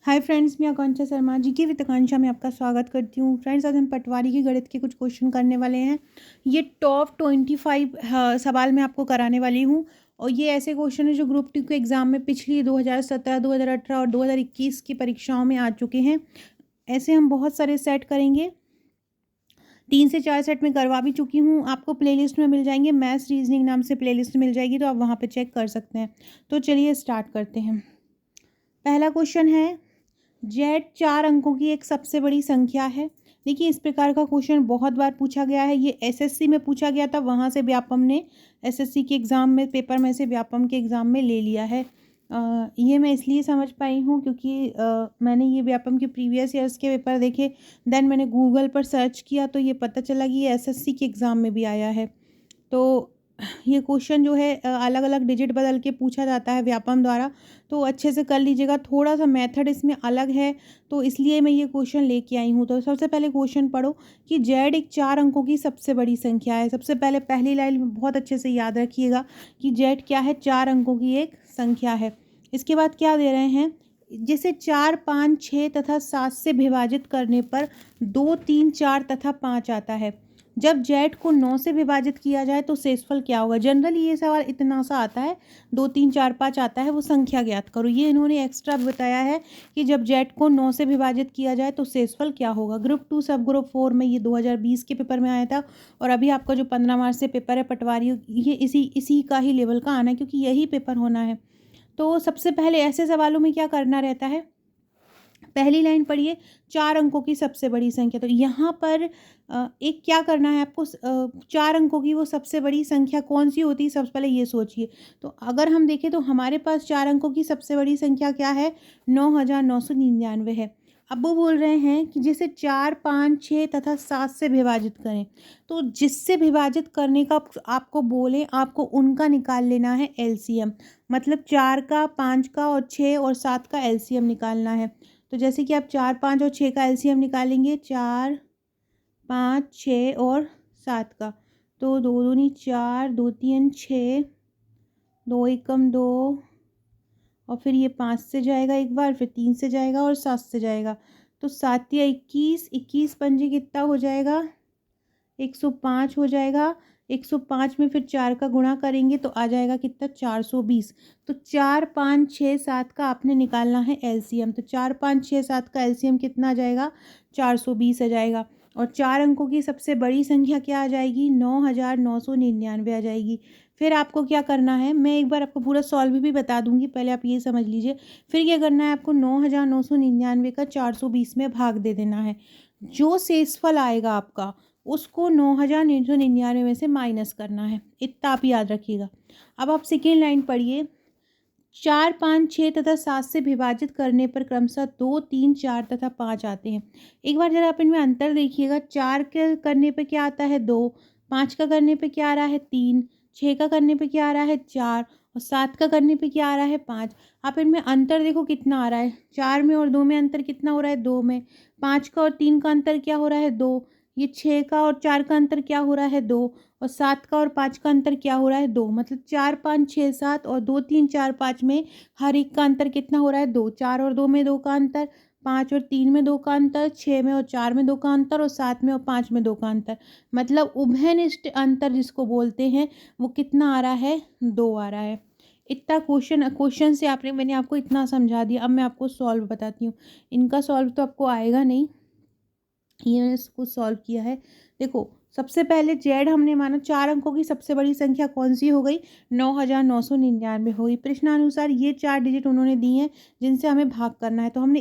Hi friends, मैं आकांक्षा शर्मा जी की वित्त आकांक्षा में आपका स्वागत करती हूँ। फ्रेंड्स, आज हम पटवारी की गणित के कुछ क्वेश्चन करने वाले हैं। ये टॉप 25 सवाल मैं आपको कराने वाली हूँ। और ये ऐसे क्वेश्चन है जो ग्रुप टी के एग्ज़ाम में पिछली 2017, 2018 और 2021 की परीक्षाओं में आ चुके हैं। ऐसे हम बहुत सारे सेट करेंगे। 3 से 4 सेट में करवा भी चुकी हूँ। आपको प्लेलिस्ट में मिल जाएंगे, मैथ्स रीजनिंग नाम से प्लेलिस्ट मिल जाएगी, तो आप वहाँ पर चेक कर सकते हैं। तो चलिए स्टार्ट करते हैं। पहला क्वेश्चन है, जेड 4 अंकों की एक सबसे बड़ी संख्या है। देखिए, इस प्रकार का क्वेश्चन बहुत बार पूछा गया है। ये एसएससी में पूछा गया था, वहाँ से व्यापम ने एसएससी के एग्ज़ाम में पेपर में से व्यापम के एग्ज़ाम में ले लिया है। ये मैं इसलिए समझ पाई हूँ क्योंकि मैंने ये व्यापम के प्रीवियस ईयर्स के पेपर देखे, देन मैंने गूगल पर सर्च किया तो ये पता चला कि ये एसएससी के एग्ज़ाम में भी आया है। तो ये क्वेश्चन जो है अलग अलग डिजिट बदल के पूछा जाता है व्यापम द्वारा, तो अच्छे से कर लीजिएगा। थोड़ा सा मेथड इसमें अलग है, तो इसलिए मैं ये क्वेश्चन लेके आई हूँ। तो सबसे पहले क्वेश्चन पढ़ो कि जेड एक 4 अंकों की सबसे बड़ी संख्या है। सबसे पहले पहली लाइन में बहुत अच्छे से याद रखिएगा कि जेड क्या है, 4 अंकों की एक संख्या है। इसके बाद क्या दे रहे हैं, जैसे 4, 5, 6 तथा 7 से विभाजित करने पर 2, 3, 4 तथा 5 आता है। जब जेड को 9 से विभाजित किया जाए तो शेषफल क्या होगा। जनरली ये सवाल इतना सा आता है, 2, 3, 4, 5 आता है, वो संख्या ज्ञात करो। ये इन्होंने एक्स्ट्रा बताया है कि जब जेड को 9 से विभाजित किया जाए तो शेषफल क्या होगा। ग्रुप 2 सब ग्रुप 4 में ये 2020 के पेपर में आया था, और अभी आपका जो 15 मार्च से पेपर है पटवारी, ये इसी का ही लेवल का आना है, क्योंकि यही पेपर होना है। तो सबसे पहले ऐसे सवालों में क्या करना रहता है, पहली लाइन पढ़िए, 4 अंकों की सबसे बड़ी संख्या। तो यहाँ पर एक क्या करना है आपको, 4 अंकों की वो सबसे बड़ी संख्या कौन सी होती है, सबसे पहले ये सोचिए। तो अगर हम देखें तो हमारे पास 4 अंकों की सबसे बड़ी संख्या क्या है, 9,999 है। अब वो बोल रहे हैं कि जिसे 4, 5, 6 तथा 7 से विभाजित करें। तो जिससे विभाजित करने का आपको बोले, आपको उनका निकाल लेना है एलसीएम। मतलब 4 का, 5 का और 6 और 7 का एलसीएम निकालना है। तो जैसे कि आप 4, 5 और 6 का एलसीएम निकालेंगे, 4, 5, 6 और 7 का, तो 2 दूनी 4, 2 तीन 6, 2 एकम 2, और फिर ये 5 से जाएगा एक बार, फिर 3 से जाएगा और 7 से जाएगा। तो 7 या 21, 21 पंजे कितना हो जाएगा, 105 हो जाएगा। 105 में फिर 4 का गुणा करेंगे तो आ जाएगा कितना, 420। तो 4, 5, 6, 7 का आपने निकालना है एलसीएम। तो 4, 5, 6, 7 का एलसीएम कितना आ जाएगा, 420 आ जाएगा। और 4 अंकों की सबसे बड़ी संख्या क्या आ जाएगी, 9,999 आ जाएगी। फिर आपको क्या करना है, मैं एक बार आपको पूरा सॉल्व भी बता दूंगी, पहले आप ये समझ लीजिए। फिर क्या करना है आपको, 9,999 का 420 में भाग दे देना है। जो शेषफल आएगा आपका, उसको 9,999 में से माइनस करना है। इतना आप याद रखिएगा। अब आप सेकेंड लाइन पढ़िए, 4, 5, 6 तथा 7 से विभाजित करने पर क्रमशः 2, 3, 4 तथा 5 आते हैं। एक बार जरा आप इनमें अंतर देखिएगा। 4 के करने पे क्या आता है, 2, 5 का करने पे क्या आ रहा है, 3, 6 का करने पे क्या आ रहा है, 4, और 7 का करने पे क्या आ रहा है, 5। आप इनमें अंतर देखो कितना आ रहा है, 4 में और 2 में अंतर कितना हो रहा है, 2 में। 5 का और 3 का अंतर क्या हो रहा है, 2। ये 6 का और 4 का अंतर क्या हो रहा है, 2। और 7 का और 5 का अंतर क्या हो रहा है, 2। मतलब 4, 5, 6, 7 और 2, 3, 4, 5 में हर एक का अंतर कितना हो रहा है, 2। 4 और 2 में 2 का अंतर, 5 और 3 में 2 का अंतर, 6 में और 4 में 2 का अंतर, और 7 में और 5 में 2 का अंतर। मतलब उभयनिष्ठ अंतर जिसको बोलते हैं, वो कितना आ रहा है, 2 आ रहा है। इतना क्वेश्चन से मैंने आपको इतना समझा दिया। अब मैं आपको सॉल्व बताती हूँ। इनका सॉल्व तो आपको आएगा नहीं, ये मैंने इसको सॉल्व किया है। देखो, सबसे पहले जेड हमने माना, 4 अंकों की सबसे बड़ी संख्या कौन सी हो गई, 9,999 हो गई। प्रश्नानुसार ये 4 डिजिट उन्होंने दी हैं जिनसे हमें भाग करना है। तो हमने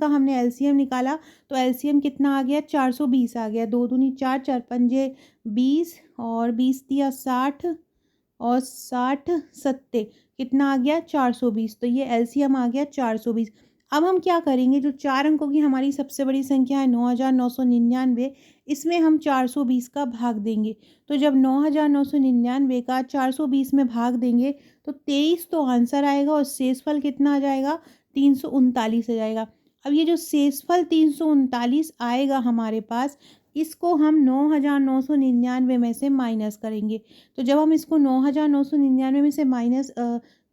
हमने एलसीएम निकाला, तो एलसीएम कितना आ गया, 420 आ गया। 2 दूनी 4, 4 पंजे 20, और 20 दिया 60, और 60 सत्ते कितना आ गया, 420। तो ये एलसीएम आ गया 420। अब हम क्या करेंगे, जो 4 अंकों की हमारी सबसे बड़ी संख्या है 9,999, इसमें हम 420 का भाग देंगे। तो जब 9,999 का 420 में भाग देंगे तो 23 तो आंसर आएगा, और शेषफल कितना आ जाएगा, 339 आ जाएगा। अब ये जो शेषफल 339 आएगा हमारे पास, इसको हम 9,999 में से माइनस करेंगे। तो जब हम इसको 9,999 में से माइनस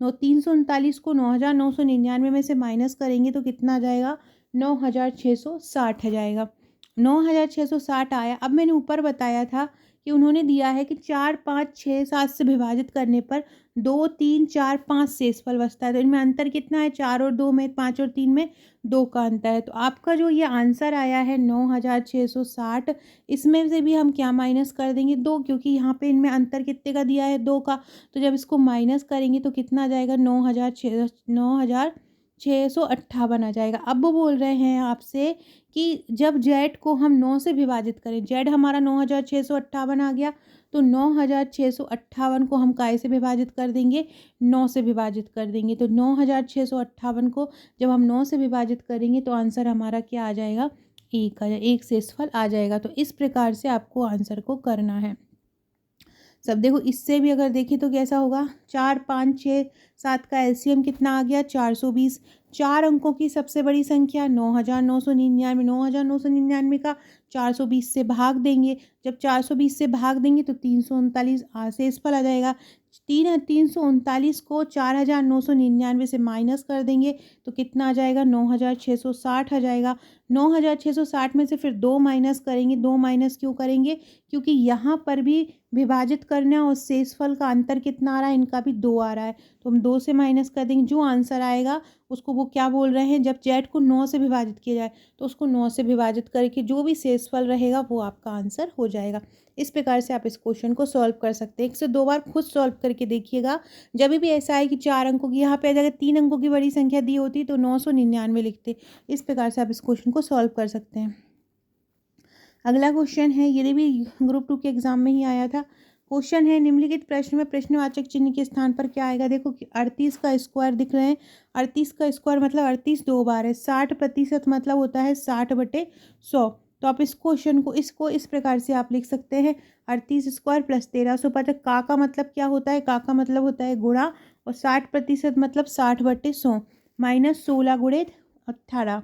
339 को 9,999 में से माइनस करेंगे तो कितना आ जाएगा, 9,660 आ जाएगा। 9,660 आया। अब मैंने ऊपर बताया था कि उन्होंने दिया है कि 4, 5, 6, 7 से विभाजित करने पर 2, 3, 4, 5 शेषफल बचता है। तो इनमें अंतर कितना है, 4 और 2 में, 5 और 3 में 2 का अंतर है। तो आपका जो ये आंसर आया है 9,660, इसमें से भी हम क्या माइनस कर देंगे, 2, क्योंकि यहाँ पे इनमें अंतर कितने का दिया है, 2 का। तो जब इसको माइनस करेंगे तो कितना आ जाएगा, 9,658 आ जाएगा। अब वो बोल रहे हैं आपसे कि जब जेड को हम 9 से विभाजित करें, जेड हमारा 9,658 आ गया, तो 9,658 को हम काय से विभाजित कर देंगे, 9 से विभाजित कर देंगे। तो 9,658 को जब हम 9 से विभाजित करेंगे तो आंसर हमारा क्या आ जाएगा, 1 आ जाएगा, 1 शेषफल आ जाएगा। तो इस प्रकार से आपको आंसर को करना है। सब देखो, इससे भी अगर देखें तो कैसा होगा, 4, 5, 6, 7 का एलसीएम कितना आ गया, 420। 4 अंकों की सबसे बड़ी संख्या 9,999, 9,999 का 420 से भाग देंगे। जब 420 से भाग देंगे तो 339 शेषफल आ जाएगा। 339 को 4,999 से माइनस कर देंगे तो कितना आ जाएगा, 9,660 आ जाएगा। 9,660 में से फिर 2 माइनस करेंगे। 2 माइनस क्यों करेंगे, क्योंकि यहाँ पर भी विभाजित करना और शेषफल का अंतर कितना आ रहा है, इनका भी 2 आ रहा है। तो हम 2 से माइनस कर देंगे। जो आंसर आएगा उसको वो क्या बोल रहे हैं, जब जेड को 9 से विभाजित किया जाए तो उसको 9 से विभाजित करके जो भी शेषफल रहेगा वो आपका आंसर हो जाएगा। इस प्रकार से आप इस क्वेश्चन को सॉल्व कर सकते हैं। 1 से 2 बार खुद सॉल्व करके देखिएगा। जब भी ऐसा है कि 4 अंकों की, यहाँ पे अगर 3 अंकों की बड़ी संख्या दी होती तो 999 लिखते। इस प्रकार से आप इस क्वेश्चन को सॉल्व कर सकते हैं। अगला क्वेश्चन है, ये भी ग्रुप 2 के एग्जाम में ही आया था। क्वेश्चन है, निम्नलिखित प्रश्न में प्रश्नवाचक चिन्ह के स्थान पर क्या आएगा। देखो कि 38 का स्क्वायर दिख रहे हैं। 38 का स्क्वायर मतलब 38 2 बार है। 60% मतलब होता है 60/100। तो आप इस क्वेश्चन को, इसको इस प्रकार से आप लिख सकते हैं, 38 स्क्वायर प्लस 1350। का मतलब क्या होता है, का मतलब होता है गुणा, और 60% मतलब 60/100 माइनस 16 गुणे 18,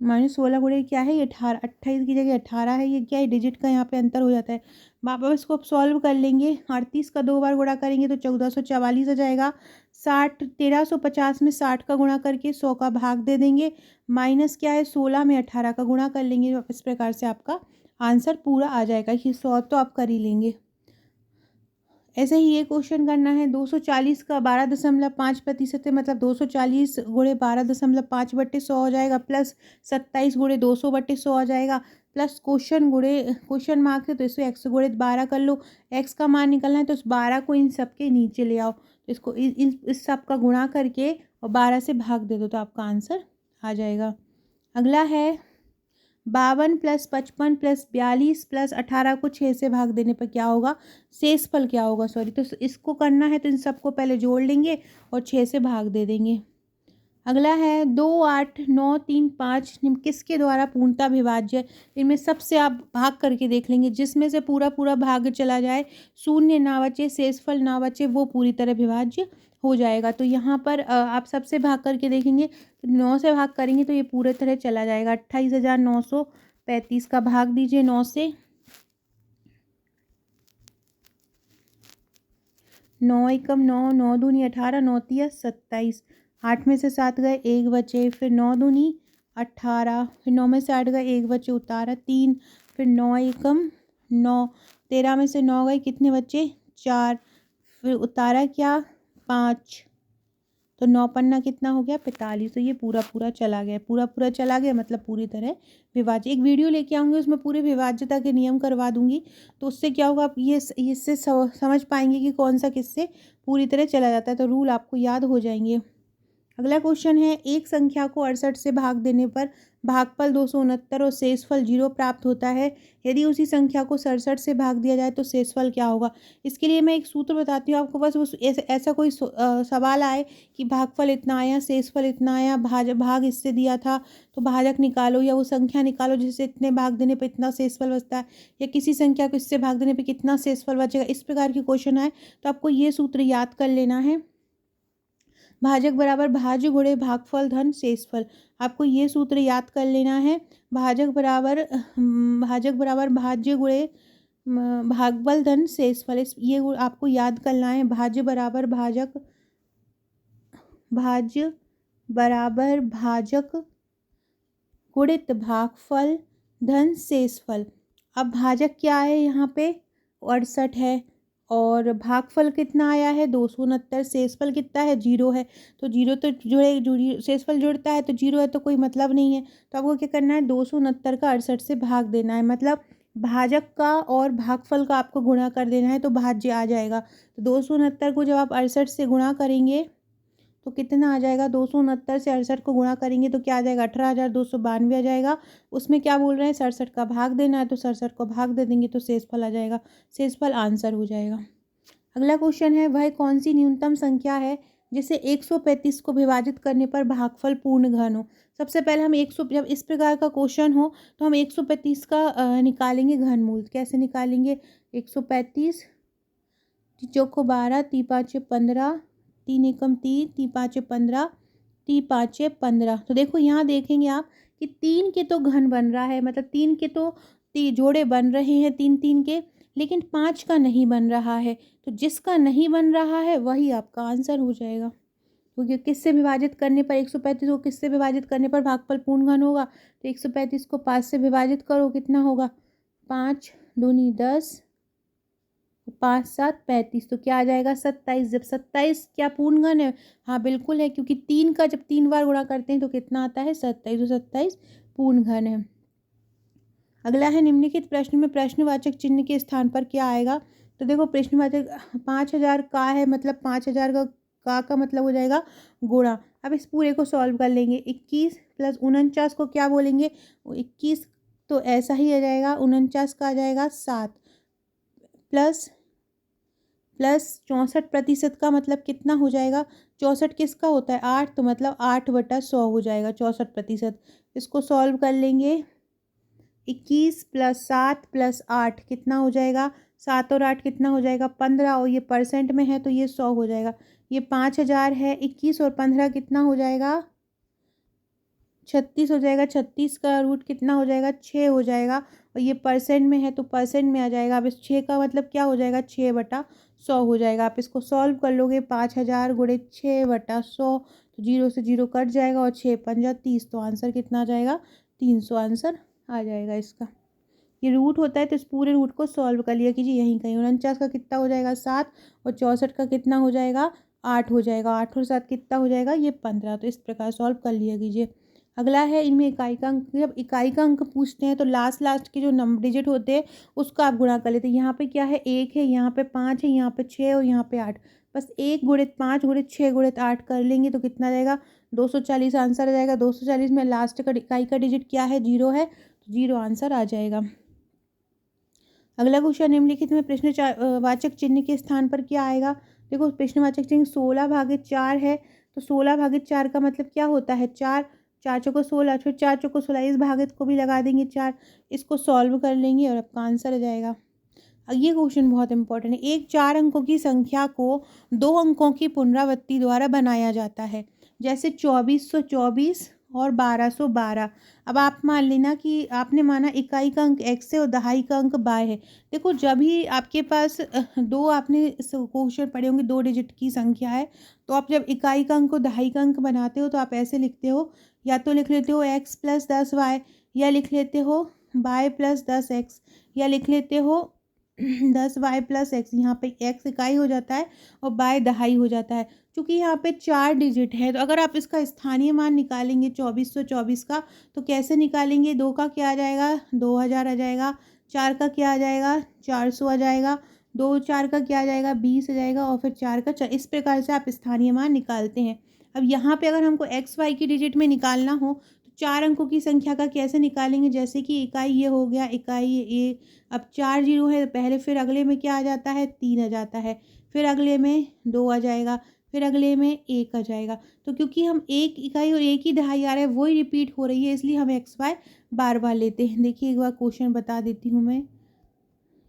-16 गुणे क्या है, ये 18, 28 की जगह 18 है। ये क्या है, डिजिट का यहाँ पे अंतर हो जाता है। वापस इसको सॉल्व कर लेंगे। 38 का 2 बार गुणा करेंगे तो 1444 आ जाएगा। 1350 में 60 का गुणा करके 100 का भाग दे देंगे। माइनस क्या है, 16 में 18 का गुणा कर लेंगे। इस प्रकार से आपका आंसर पूरा आ जाएगा। ये 100 तो आप कर ही लेंगे। ऐसे ही ये क्वेश्चन करना है। 240 का 12.5% है, मतलब 240 गुणे 12.5/100 हो जाएगा, प्लस 27 गुणे 200/100 आ जाएगा, प्लस क्वेश्चन मार्क है तो इसको x गुणे 12 कर लो। x का मान निकलना है तो उस 12 को इन सब के नीचे ले आओ। तो इसको इस सब का गुणा करके और 12 से भाग दे दो तो आपका आंसर आ जाएगा। अगला है 52 + 55 + 42 + 18 को 6 से भाग देने पर क्या होगा, शेषफल क्या होगा, सॉरी। तो इसको करना है तो इन सबको पहले जोड़ लेंगे और 6 से भाग दे देंगे। अगला है 2, 8, 9, 3, 5 किसके द्वारा पूर्णतः विभाज्य है। इनमें सबसे आप भाग करके देख लेंगे, जिसमें से पूरा पूरा भाग चला जाए, शून्य ना बचे, शेषफल ना बचे, वो पूरी तरह विभाज्य हो जाएगा। तो यहाँ पर आप सबसे भाग करके देखेंगे, 9 से भाग करेंगे तो ये पूरे तरह चला जाएगा। 28,935 का भाग दीजिए 9 से। 9 एकम 9, 9 दूनी 18, 9 तिया 27। 8 में से 7 गए, 1 बचे, फिर 9 दूनी 18, फिर 9 में से 8 गए, 1 बचे, उतारा 3, फिर 9 एकम 9, 13 में से 9 गए, कितने बचे, 4, फिर उतारा क्या, 5, तो 9 पन्ना कितना हो गया, 45। तो ये पूरा पूरा चला गया, पूरा पूरा चला गया मतलब पूरी तरह विभाज्य। एक वीडियो लेके आऊँगी, उसमें पूरे विभाज्यता के नियम करवा दूंगी, तो उससे क्या होगा, आप ये इससे समझ पाएंगे कि कौन सा किससे पूरी तरह चला जाता है, तो रूल आपको याद हो जाएंगे। अगला क्वेश्चन है, एक संख्या को 68 से भाग देने पर भागफल 269 और शेषफल 0 प्राप्त होता है। यदि उसी संख्या को 67 से भाग दिया जाए तो शेषफल क्या होगा। इसके लिए मैं एक सूत्र बताती हूँ आपको। बस उस ऐसा कोई सवाल आए कि भागफल इतना आया, शेषफल इतना आया, भाग इससे दिया था तो भाजक निकालो, या वो संख्या निकालो जिससे इतने भाग देने पर इतना शेषफल बचता है, या किसी संख्या को इससे भाग देने पर कितना शेषफल बचेगा। इस प्रकार के क्वेश्चन आए तो आपको ये सूत्र याद कर लेना है। भाजक बराबर भाज्य गुणे भागफल धन शेषफल, आपको ये सूत्र याद कर लेना है। भाजक बराबर भाज्य गुणे भागफल धन शेषफल, ये आपको याद करना है। भाज्य बराबर भाजक भाज्य बराबर भाजक गुणित भागफल धन शेषफल। अब भाजक क्या है यहाँ पे 68 है और भागफल कितना आया है 269, शेषफल कितना है 0 है। तो 0 तो जुड़े शेषफल जुड़ता है तो 0 है तो कोई मतलब नहीं है। तो आपको क्या करना है 269 का 68 से भाग देना है, मतलब भाजक का और भागफल का आपको गुणा कर देना है तो भाज्य आ जाएगा। तो 269 को जब आप 68 से गुणा करेंगे तो कितना आ जाएगा, 269 से 68 को गुणा करेंगे तो क्या आ जाएगा 18,292 आ जाएगा। उसमें क्या बोल रहे हैं 67 का भाग देना है तो 67 को भाग दे देंगे तो शेषफल आ जाएगा, शेषफल आंसर हो जाएगा। अगला क्वेश्चन है वह कौन सी न्यूनतम संख्या है जिसे 135 को विभाजित करने पर भागफल पूर्ण घन हो। सबसे पहले हम 100 जब इस प्रकार का क्वेश्चन हो तो हम 135 का निकालेंगे घनमूल। कैसे निकालेंगे 135 चौको 12 ती 5 15 3 एकम 3 ती 5 15 ती 5 15। तो देखो यहाँ देखेंगे आप कि 3 के तो घन बन रहा है, मतलब 3 के तो जोड़े बन रहे हैं 3 3 के, लेकिन 5 का नहीं बन रहा है। तो जिसका नहीं बन रहा है वही आपका आंसर हो जाएगा। क्योंकि किससे विभाजित करने पर 135 को किससे विभाजित करने पर भागफल पूर्ण घन होगा, तो 135 को 5 से विभाजित करो कितना होगा 5 दूनी 10 5 7 35, तो क्या आ जाएगा 27। जब 27 क्या पूर्ण घन है, हाँ बिल्कुल है, क्योंकि 3 का जब 3 बार गुणा करते हैं तो कितना आता है 27, तो 27 पूर्ण घन है। अगला है निम्नलिखित प्रश्न में प्रश्नवाचक चिन्ह के स्थान पर क्या आएगा। तो देखो प्रश्नवाचक 5000 का है, मतलब 5000 का मतलब हो जाएगा गुणा। अब इस पूरे को सॉल्व कर लेंगे। 21 प्लस 49 को क्या बोलेंगे 21, तो ऐसा ही आ जाएगा 49 का आ जाएगा 7 प्लस 64% का मतलब कितना हो जाएगा 64 किसका होता है 8, तो मतलब 8/100 हो जाएगा 64%। इसको सॉल्व कर लेंगे। 21 प्लस 7 प्लस 8 कितना हो जाएगा 7 और 8 कितना हो जाएगा 15, और ये परसेंट में है तो ये 100 हो जाएगा। ये 5000 है, 21 और 15 कितना हो जाएगा 36 हो जाएगा। 36 का रूट कितना हो जाएगा 6 हो जाएगा, और ये परसेंट में है तो परसेंट में आ जाएगा। अब इस 6 का मतलब क्या हो जाएगा 6/100 हो जाएगा। आप इसको सॉल्व कर लोगे 5000 गुणे 6/100, तो 0 से 0 कट जाएगा और 6 पंजा 30, तो आंसर कितना आ जाएगा 300 आंसर आ जाएगा इसका। ये रूट होता है तो इस पूरे रूट को सॉल्व कर लिया कीजिए यहीं कहीं। 49 का कितना हो जाएगा 7 और 64 का कितना हो जाएगा 8 हो जाएगा। 8 और 7 कितना हो जाएगा ये 15, तो इस प्रकार सॉल्व कर लिया कीजिए। अगला है इनमें इकाई का अंक। जब इकाई का अंक पूछते हैं तो लास्ट के जो नंबर डिजिट होते हैं उसका आप गुणा कर लेते हैं। यहाँ पे क्या है 1 है, यहाँ पे 5 है, यहाँ पे 6 और यहाँ पे 8। बस 1 गुणित 5 गुणित 6 गुणित 8 कर लेंगे तो कितना आ जाएगा 240 आंसर आ जाएगा। 240 में लास्ट का इकाई का डिजिट क्या है 0 है, तो 0 आंसर आ जाएगा। अगला क्वेश्चन निम्नलिखित में प्रश्नवाचक चिन्ह के स्थान पर क्या आएगा। देखो प्रश्नवाचक चिन्ह 16/4 है, तो 16/4 का मतलब क्या होता है 4, 4 चौको 16, फिर 4 चौको 16, इस भागित को भी लगा देंगे 4। इसको सॉल्व कर लेंगे और आपका आंसर आ जाएगा। अब ये क्वेश्चन बहुत इंपॉर्टेंट है। एक 4 अंकों की संख्या को 2 अंकों की पुनरावृत्ति द्वारा बनाया जाता है, जैसे 2424 और 1212। अब आप मान लेना कि आपने माना इकाई का अंक x है और दहाई का अंक y है। देखो जब भी आपके पास दो आपने क्वेश्चन पढ़े होंगे 2 डिजिट की संख्या है, तो आप जब इकाई का अंक को दहाई का अंक बनाते हो तो आप ऐसे लिखते हो, या तो लिख लेते हो x + 10y, या लिख लेते हो y + 10x, या लिख लेते हो 10y + x। यहाँ पे x इकाई हो जाता है और y दहाई हो जाता है। क्योंकि यहाँ पे 4 डिजिट है तो अगर आप इसका स्थानीय मान निकालेंगे 2424 का, तो कैसे निकालेंगे 2 का क्या आ जाएगा 2000 आ जाएगा, 4 का क्या आ जाएगा 400 आ जाएगा, 2 4 का क्या आ जाएगा 20 आ जाएगा, और फिर 4 का 4। इस प्रकार से आप स्थानीय मान निकालते हैं। अब यहाँ पे अगर हमको एक्स वाई की डिजिट में निकालना हो तो 4 अंकों की संख्या का कैसे निकालेंगे। जैसे कि इकाई ये हो गया, इकाई ये, अब 4 जीरो है तो पहले, फिर अगले में क्या आ जाता है 3 आ जाता है, फिर अगले में 2 आ जाएगा, फिर अगले में 1 आ जाएगा। तो क्योंकि हम एक इकाई और एक ही दहाई आ रहा है वही रिपीट हो रही है, इसलिए हम एक्स वाई बार बार लेते हैं। देखिए एक बार क्वेश्चन बता देती हूँ मैं,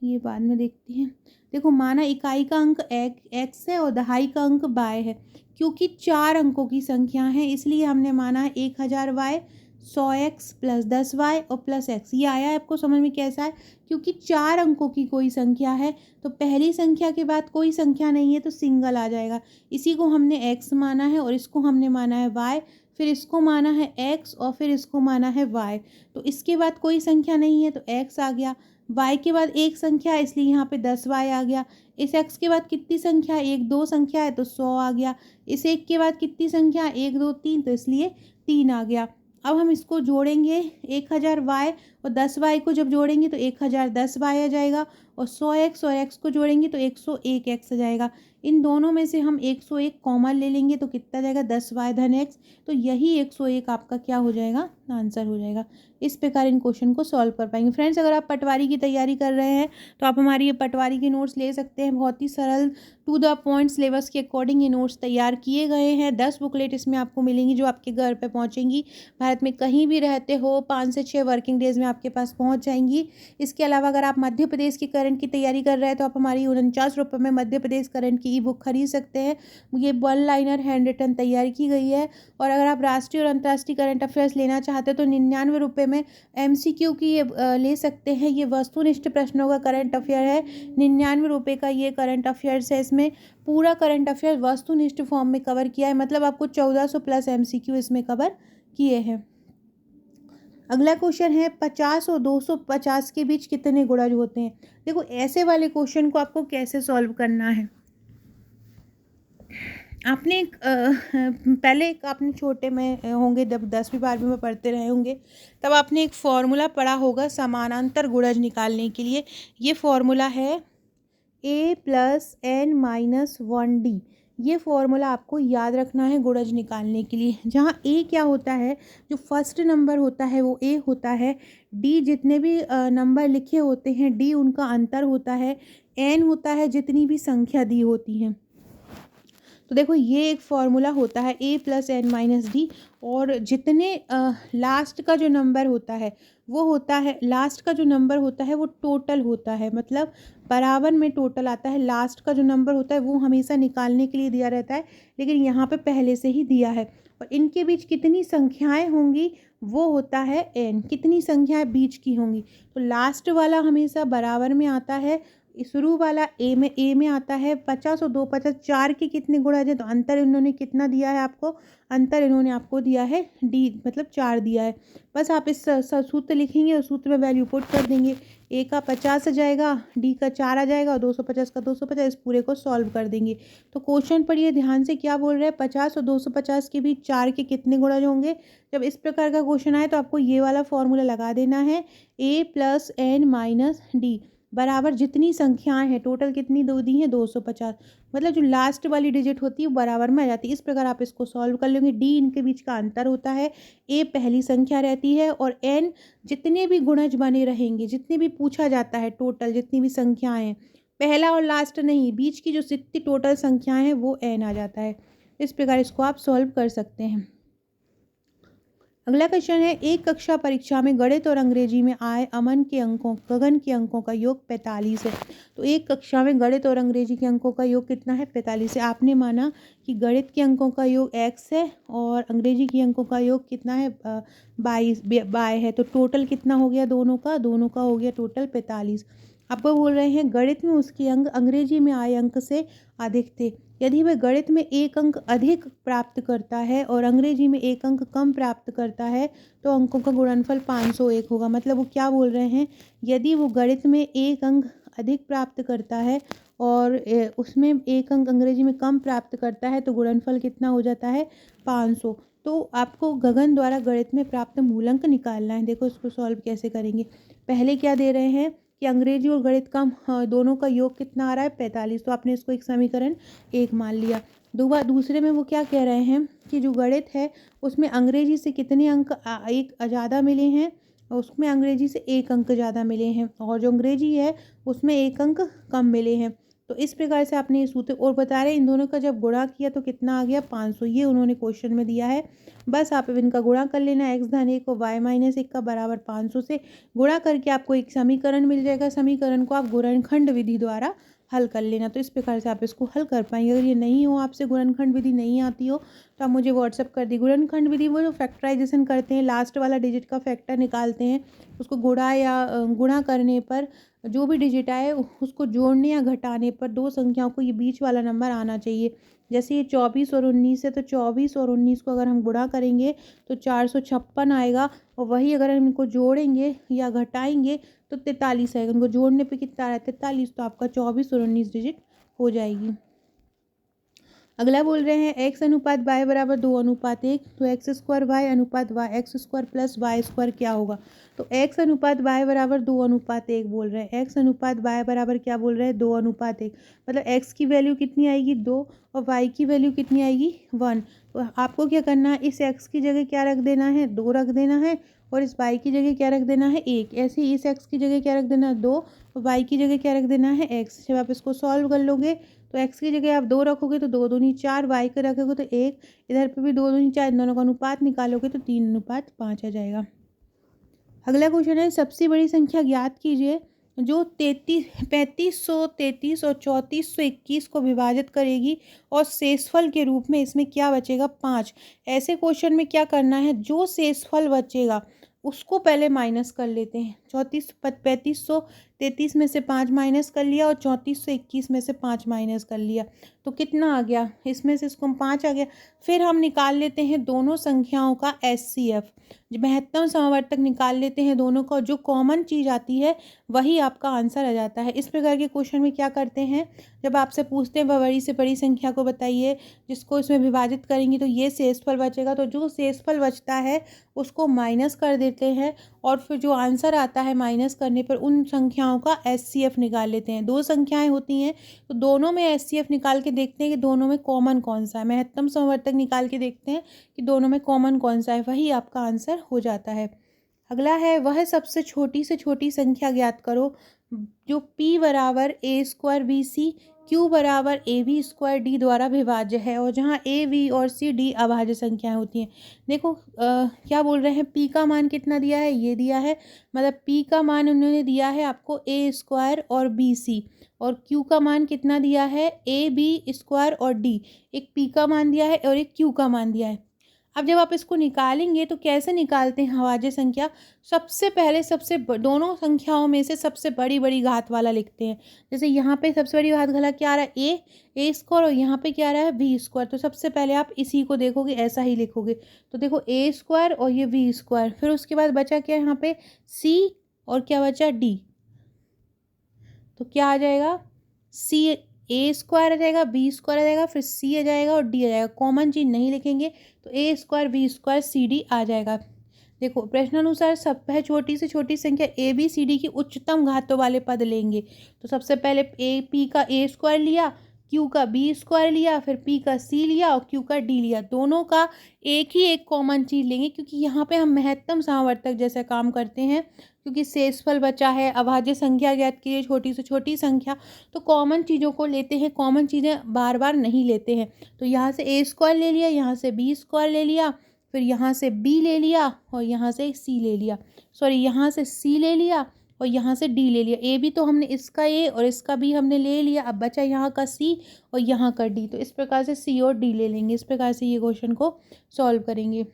ये बाद में देखते हैं। देखो माना इकाई का अंक एक्स है और दहाई का अंक y है। क्योंकि 4 अंकों की संख्या है इसलिए हमने माना 1000 y 100x प्लस 10y और प्लस x। ये आया है आपको समझ में कैसा है? क्योंकि 4 अंकों की कोई संख्या है तो पहली संख्या के बाद कोई संख्या नहीं है तो सिंगल आ जाएगा। इसी को हमने x माना है और इसको हमने माना है y, फिर इसको माना है x और फिर इसको माना है y। तो इसके बाद कोई संख्या नहीं है तो x आ गया, y के बाद एक संख्या है इसलिए यहाँ पे 10y आ गया। इस x के बाद कितनी संख्या है? 1 2 संख्या है तो 100 आ गया। इस 1 के बाद कितनी संख्या है? 1 2 3 तो इसलिए 3 आ गया। अब हम इसको जोड़ेंगे 1000y और 10y को जब जोड़ेंगे तो 1010y आ जाएगा और 100x और x को जोड़ेंगे तो 101x आ जाएगा। इन दोनों में से हम 101 कॉमन ले लेंगे तो कितना जाएगा? 10y धन x। तो यही 101 आपका क्या हो जाएगा? आंसर हो जाएगा। इस प्रकार इन क्वेश्चन को सॉल्व कर पाएंगे। फ्रेंड्स, अगर आप पटवारी की तैयारी कर रहे हैं तो आप हमारी ये पटवारी के नोट्स ले सकते हैं। बहुत ही सरल टू द पॉइंट सिलेबस के अकॉर्डिंग ये नोट्स तैयार किए गए हैं। 10 बुकलेट इसमें आपको मिलेंगी जो आपके घर पे पहुंचेंगी। भारत में कहीं भी रहते हो 5 से 6 वर्किंग डेज में आपके पास पहुंच जाएंगी। इसके अलावा अगर आप मध्य प्रदेश की करंट की तैयारी कर रहे हैं तो आप हमारी 49 रुपये में मध्य प्रदेश करंट की ई बुक खरीद सकते हैं। ये 1 लाइनर हैंड रिटन तैयार की गई है। और अगर आप राष्ट्रीय और अंतर्राष्ट्रीय करंट अफेयर्स लेना चाहते हैं तो 99 रुपये में MCQ की ये ले सकते हैं। ये वस्तुनिष्ठ प्रश्नों का करंट अफेयर है। 99 रुपये का ये करंट अफेयर्स है। इसमें पूरा करंट अफेयर वस्तुनिष्ठ फॉर्म में कवर किया है, मतलब आपको 1400 प्लस MCQ इसमें कवर किए हैं। अगला क्वेश्चन है 50 और 250 के बीच कितने गुणज होते हैं? देखो, ऐसे वाले क्वेश्चन को आपको कैसे सॉल्व करना है। आपने पहले आपने छोटे में होंगे जब 10वीं 12वीं में पढ़ते रहे होंगे तब आपने एक फॉर्मूला पढ़ा होगा समानांतर गुणज निकालने के लिए। ये फॉर्मूला है a + n - 1d। ये फॉर्मूला आपको याद रखना है गुणज निकालने के लिए। जहाँ a क्या होता है, जो फर्स्ट नंबर होता है वो a होता है। d जितने भी नंबर लिखे होते हैं d उनका अंतर होता है। n होता है जितनी भी संख्या दी होती हैं। तो देखो, ये एक फॉर्मूला होता है a + n - d। और जितने लास्ट का जो नंबर होता है वो होता है, लास्ट का जो नंबर होता है वो टोटल होता है, मतलब बराबर में टोटल आता है। लास्ट का जो नंबर होता है वो हमेशा निकालने के लिए दिया रहता है, लेकिन यहाँ पे पहले से ही दिया है। और इनके बीच कितनी संख्याएं होंगी वो होता है n। कितनी संख्याएं बीच की होंगी, तो लास्ट वाला हमेशा बराबर में आता है, शुरू वाला ए में आता है। 50 और 2 50 4 के कितने गुणज है, तो अंतर इन्होंने कितना दिया है आपको? अंतर इन्होंने आपको दिया है d, मतलब 4 दिया है। बस आप इस सूत्र लिखेंगे और सूत्र में वैल्यू पुट कर देंगे। a का 50 आ जाएगा, d का 4 आ जाएगा और 250 का 250, इस पूरे को सॉल्व कर देंगे। तो क्वेश्चन पढ़िए ध्यान से, क्या बोल रहे हैं? 50 और 250 के बीच 4 के कितने गुणज होंगे? जब इस प्रकार का क्वेश्चन आए तो आपको ये वाला फॉर्मूला लगा देना है a + n - d बराबर जितनी संख्याएं हैं, टोटल कितनी दो दी हैं? 250, मतलब जो लास्ट वाली डिजिट होती है वो बराबर में आ जाती है। इस प्रकार आप इसको सॉल्व कर लेंगे। डी इनके बीच का अंतर होता है, ए पहली संख्या रहती है और एन जितने भी गुणज बने रहेंगे, जितने भी पूछा जाता है टोटल जितनी भी संख्याएं हैं, पहला और लास्ट नहीं, बीच की जो जितनी टोटल संख्याएं हैं वो एन आ जाता है। इस प्रकार इसको आप सॉल्व कर सकते हैं। अगला क्वेश्चन है, एक कक्षा परीक्षा में गणित और अंग्रेजी में आए गगन के अंकों का योग 45 है। तो एक कक्षा में गणित और अंग्रेजी के अंकों का योग कितना है? 45 है। आपने माना कि गणित के अंकों का योग x है और अंग्रेजी के अंकों का योग कितना है? 22 है। तो टोटल कितना हो गया दोनों का हो गया टोटल 45। आपको बोल रहे हैं गणित में उसके अंक अंग्रेजी में आए अंक से अधिक थे। यदि वह गणित में 1 अंक अधिक प्राप्त करता है और अंग्रेजी में 1 अंक कम प्राप्त करता है तो अंकों का गुणनफल 501 होगा। मतलब वो क्या बोल रहे हैं, यदि वो गणित में 1 अंक अधिक प्राप्त करता है और उसमें 1 अंक अंग्रेजी में कम प्राप्त करता है तो गुणनफल कितना हो जाता है? 500। तो आपको गगन द्वारा गणित में प्राप्त मूलांक निकालना है। देखो इसको सॉल्व कैसे करेंगे। पहले क्या दे रहे हैं कि अंग्रेजी और गणित का दोनों का योग कितना आ रहा है? 45। तो आपने इसको एक समीकरण 1 मान लिया। दूसरे में वो क्या कह रहे हैं कि जो गणित है उसमें अंग्रेजी से कितने अंक एक ज़्यादा मिले हैं, और उसमें अंग्रेजी से 1 अंक ज़्यादा मिले हैं, और जो अंग्रेजी है उसमें 1 अंक कम मिले हैं। तो इस प्रकार से आपने ये सूत्र, और बता रहे हैं इन दोनों का जब गुणा किया तो कितना आ गया? 500। ये उन्होंने क्वेश्चन में दिया है। बस आप इनका गुणा कर लेना, x धन 1 और y - 1 का बराबर 500 से गुणा करके आपको एक समीकरण मिल जाएगा। समीकरण को आप गुणनखंड विधि द्वारा हल कर लेना। तो इस प्रकार से आप इसको हल कर पाएंगे। अगर ये नहीं हो, आपसे गुणनखंड विधि नहीं आती हो, तो आप मुझे व्हाट्सअप कर दी। गुणनखंड विधि वो जो फैक्टराइजेशन करते हैं, लास्ट वाला डिजिट का फैक्टर निकालते हैं, उसको गुणा या गुणा करने पर जो भी डिजिट आए उसको जोड़ने या घटाने पर दो संख्याओं को ये बीच वाला नंबर आना चाहिए। जैसे ये 24 और 19 है, तो 24 और 19 को अगर हम गुणा करेंगे तो 456 आएगा, और वही अगर हम इनको जोड़ेंगे या घटाएंगे तो 43 आएगा। इनको जोड़ने पे कितना आ रहा है, 43, तो आपका 24 और 19 डिजिट हो जाएगी। अगला बोल रहे हैं x अनुपात y बराबर 2:1, तो एक्स स्क्वायर वाई अनुपात y x square plus y square क्या होगा। तो x अनुपात y बराबर 2:1 बोल रहे हैं। x अनुपात y बराबर क्या बोल रहे हैं, 2:1, मतलब x की वैल्यू कितनी आएगी 2 और y की वैल्यू कितनी आएगी 1। तो आपको क्या करना है, इस x की जगह क्या रख देना है, 2 रख देना है, और इस y की जगह क्या रख देना है 1। ऐसे ही इस x की जगह क्या रख देना है 2 और y की जगह क्या रख देना है x। जब आप इसको सॉल्व कर लोगे तो x की जगह आप 2 रखोगे तो 2 दूनी 4, y का रखोगे तो 1, इधर पे भी 2 दूनी 4, इन दोनों का अनुपात निकालोगे तो 3:5 आ जाएगा। अगला क्वेश्चन है, सबसे बड़ी संख्या ज्ञात कीजिए जो 3533 और 3421 को विभाजित करेगी और शेषफल के रूप में इसमें क्या बचेगा 5। ऐसे क्वेश्चन में क्या करना है, जो शेषफल बचेगा उसको पहले माइनस कर लेते हैं। 3533 में से 5 माइनस कर लिया और 3421 में से 5 माइनस कर लिया, तो कितना आ गया, इसमें से इसको 5 आ गया। फिर हम निकाल लेते हैं दोनों संख्याओं का एचसीएफ, महत्तम समवर्तक निकाल लेते हैं दोनों का, जो कॉमन चीज़ आती है वही आपका आंसर आ जाता है। इस प्रकार के क्वेश्चन में क्या करते हैं, जब आपसे पूछते हैं बड़ी से बड़ी संख्या को बताइए जिसको इसमें विभाजित करेंगे तो ये शेषफल बचेगा, तो जो शेषफल बचता है उसको माइनस कर देते हैं, और फिर जो आंसर आता है माइनस करने पर उन संख्याओं का एचसीएफ निकाल लेते हैं। दो संख्याएं होती हैं तो दोनों में एचसीएफ निकाल के देखते हैं कि दोनों में कॉमन कौन सा है, महत्तम समवर्तक निकाल के देखते हैं कि दोनों में कॉमन कौन सा है, वही आपका आंसर हो जाता है। अगला है, वह सबसे छोटी से छोटी संख्या ज्ञात करो जो p बराबर a²bc q बराबर ab² d द्वारा विभाज्य है, और जहाँ a v और c d अभाज्य संख्याएं होती हैं। देखो क्या बोल रहे हैं, p का मान कितना दिया है, ये दिया है, मतलब p का मान उन्होंने दिया है आपको a² और bc, और q का मान कितना दिया है ab² और d। एक p का मान दिया है और एक q का मान दिया है। अब जब आप इसको निकालेंगे तो कैसे निकालते हैं अभाज्य संख्या, सबसे पहले दोनों संख्याओं में से सबसे बड़ी बड़ी घात वाला लिखते हैं। जैसे यहाँ पे सबसे बड़ी घात वाला क्या आ रहा है a² और यहाँ पे क्या आ रहा है b², तो सबसे पहले आप इसी को देखोगे, ऐसा ही लिखोगे। तो देखो a² और ये b², फिर उसके बाद बचा क्या यहाँ पे c और क्या बचा d, तो क्या आ जाएगा c a² आ जाएगा, b² आ जाएगा, फिर c आ जाएगा और d आ जाएगा। कॉमन चीज़ नहीं लिखेंगे तो a² b² c d आ जाएगा। देखो प्रश्नानुसार सब है छोटी से छोटी संख्या a b c d की उच्चतम घातों वाले पद लेंगे। तो सबसे पहले p का a² लिया, q का b² लिया, फिर p का c लिया और q का d लिया। दोनों का एक ही एक कॉमन चीज़ लेंगे, क्योंकि यहाँ पे हम महत्तम समवर्तक जैसा काम करते हैं, क्योंकि शेषफल बचा है, अभाज्य संख्या ज्ञात कीजिए छोटी से छोटी संख्या, तो कॉमन चीज़ों को लेते हैं, कॉमन चीज़ें बार बार नहीं लेते हैं। तो यहाँ से a² ले लिया, यहाँ से b² ले लिया, फिर यहाँ से b ले लिया और यहाँ से c ले लिया, यहाँ से c ले लिया और यहाँ से d ले लिया। a भी तो हमने इसका a और इसका b हमने ले लिया, अब बचा यहाँ का c और यहाँ का d, तो इस प्रकार से c और d ले लेंगे। इस प्रकार से ये क्वेश्चन को सॉल्व करेंगे।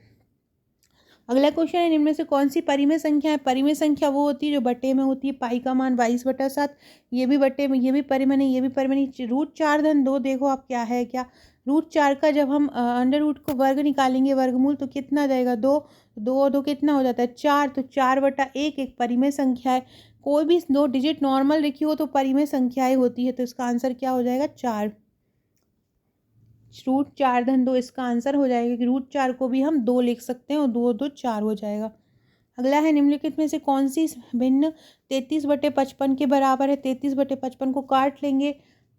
अगला क्वेश्चन है, निम्न में से कौन सी परिमेय संख्या है। परिमेय संख्या वो होती है जो बटे में होती है। पाई का मान 22/7, ये भी बटे में, ये भी परिमेय नहीं, ये भी परिमेय नहीं। √4/2 देखो आप क्या है, क्या √4 का जब हम अंडर रूट को वर्ग निकालेंगे, वर्गमूल, तो कितना जाएगा 2, 2 और 2 कितना हो जाता है 4, तो 4/1 एक परिमेय संख्या है। कोई भी 2 डिजिट नॉर्मल लिखी हो तो परिमेय संख्याएं होती है, तो इसका आंसर क्या हो जाएगा 4। √4/2 इसका आंसर हो जाएगा कि √4 को भी हम 2 लिख सकते हैं और 2 2 4 हो जाएगा। अगला है, निम्नलिखित में से कौन सी भिन्न 33/55 के बराबर है। 33/55 को काट लेंगे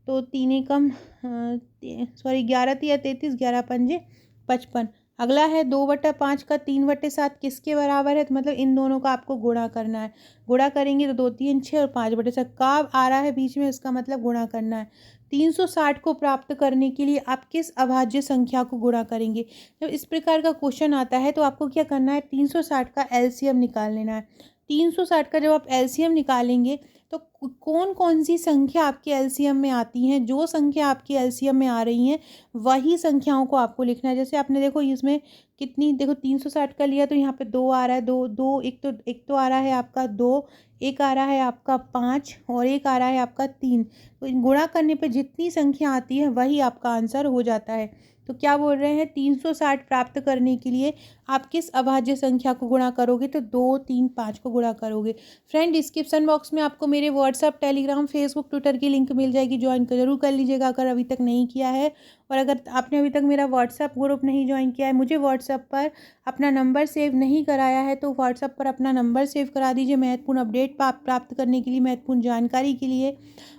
तो 3 एकम 11 या 33, 11×5 55। अगला है 2/5 का 3/7 किसके बराबर है, तो मतलब इन दोनों का आपको गुणा करना है। गुणा करेंगे तो 2 3 6 और 5/7 का आ रहा है बीच में, इसका मतलब गुणा करना है। 360 को प्राप्त करने के लिए आप किस अभाज्य संख्या को गुणा करेंगे। जब इस प्रकार का क्वेश्चन आता है तो आपको क्या करना है, 360 का एलसीएम निकाल लेना है। 360 का जब आप एलसीएम निकालेंगे तो कौन कौन सी संख्या आपकी एलसीएम में आती हैं, जो संख्या आपकी एलसीएम में आ रही हैं वही संख्याओं को आपको लिखना है। जैसे आपने देखो इसमें कितनी, देखो 360 का लिया तो यहाँ पे 2 आ रहा है, दो दो, एक तो आ रहा है आपका 2, एक आ रहा है आपका 5 और एक आ रहा है आपका 3। तो इन गुणा करने पे जितनी संख्या आती है वही आपका आंसर हो जाता है। तो क्या बोल रहे हैं, 360 प्राप्त करने के लिए आप किस अभाज्य संख्या को गुणा करोगे, तो 2, 3, 5 को गुणा करोगे। फ्रेंड, डिस्क्रिप्शन बॉक्स में आपको मेरे व्हाट्सअप, टेलीग्राम, फेसबुक, ट्विटर की लिंक मिल जाएगी, ज्वाइन जरूर कर लीजिएगा अगर अभी तक नहीं किया है। और अगर आपने अभी तक मेरा व्हाट्सअप ग्रुप नहीं ज्वाइन किया है, मुझे व्हाट्सअप पर अपना नंबर सेव नहीं कराया है, तो व्हाट्सअप पर अपना नंबर सेव करा दीजिए महत्वपूर्ण अपडेट प्राप्त करने के लिए, महत्वपूर्ण जानकारी के लिए।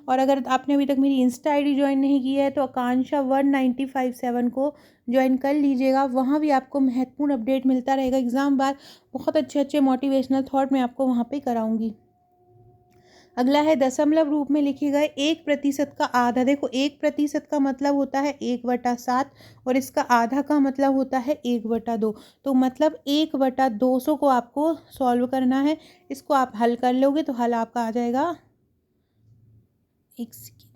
और अगर आपने अभी तक मेरी इंस्टा आईडी ज्वाइन नहीं की है तो आकांक्षा 1957 को ज्वाइन कर लीजिएगा, वहाँ भी आपको महत्वपूर्ण अपडेट मिलता रहेगा। एग्ज़ाम बाद बहुत अच्छे अच्छे मोटिवेशनल थॉट मैं आपको वहाँ पे कराऊंगी। अगला है दशमलव रूप में लिखे गए 1% का आधा। देखो 1% का मतलब होता है 1/7 और इसका आधा का मतलब होता है 1/2। तो मतलब 1/200 को आपको सॉल्व करना है। इसको आप हल कर लोगे तो हल आपका आ जाएगा, एक सेकेंड,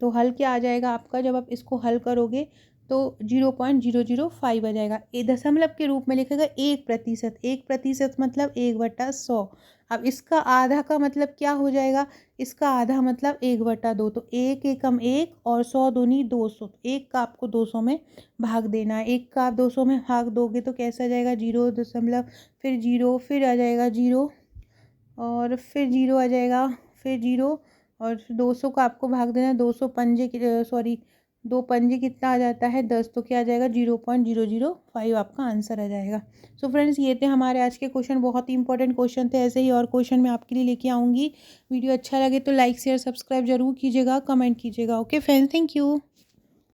तो हल क्या आ जाएगा आपका, जब आप इसको हल करोगे तो 0.005 आ जाएगा। ए दशमलव के रूप में लिखेगा 1%, 1% मतलब 1/100। अब इसका आधा का मतलब क्या हो जाएगा, इसका आधा मतलब 1/2। तो 1 एकम 1 और 100 दूनी 200। तो 1 का आपको 200 में भाग देना है। 1 का आप 200 में भाग दोगे तो कैसा आ जाएगा, 0 दशमलव, फिर 0, फिर आ जाएगा 0 और फिर 0 आ जाएगा, फिर 0 और 200 का आपको भाग देना है। 200 पंजे, सॉरी 2 पंजे कितना आ जाता है 10, तो क्या आ जाएगा 0.005 आपका आंसर आ जाएगा। सो फ्रेंड्स, ये थे हमारे आज के क्वेश्चन, बहुत ही इंपॉर्टेंट क्वेश्चन थे। ऐसे ही और क्वेश्चन मैं आपके लिए लेके आऊँगी। वीडियो अच्छा लगे तो लाइक शेयर सब्सक्राइब जरूर कीजिएगा, कमेंट कीजिएगा। Okay friends, thank you.